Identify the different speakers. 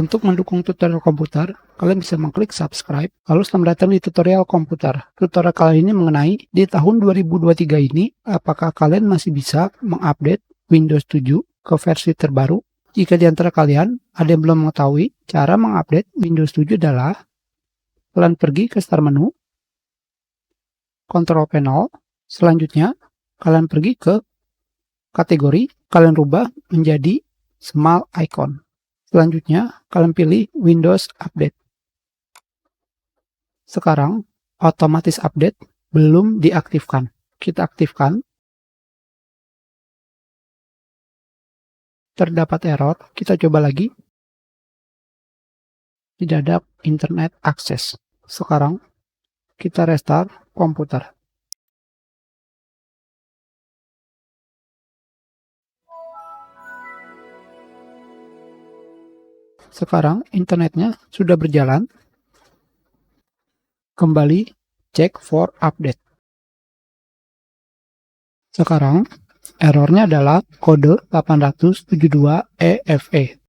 Speaker 1: Untuk mendukung tutorial komputer, kalian bisa mengklik subscribe, lalu selamat datang di tutorial komputer. Tutorial kali ini mengenai, di tahun 2023 ini, apakah kalian masih bisa mengupdate Windows 7 ke versi terbaru? Jika di antara kalian ada yang belum mengetahui, cara mengupdate Windows 7 adalah, kalian pergi ke Start menu, Control Panel, selanjutnya kalian pergi ke kategori, kalian rubah menjadi Small Icon. Selanjutnya, kalian pilih Windows Update. Sekarang, otomatis update belum diaktifkan. Kita aktifkan. Terdapat error, kita coba lagi. Tidak ada internet akses. Sekarang, kita restart komputer. Sekarang, internetnya sudah berjalan. Kembali cek for update. Sekarang, errornya adalah kode 872 EFE.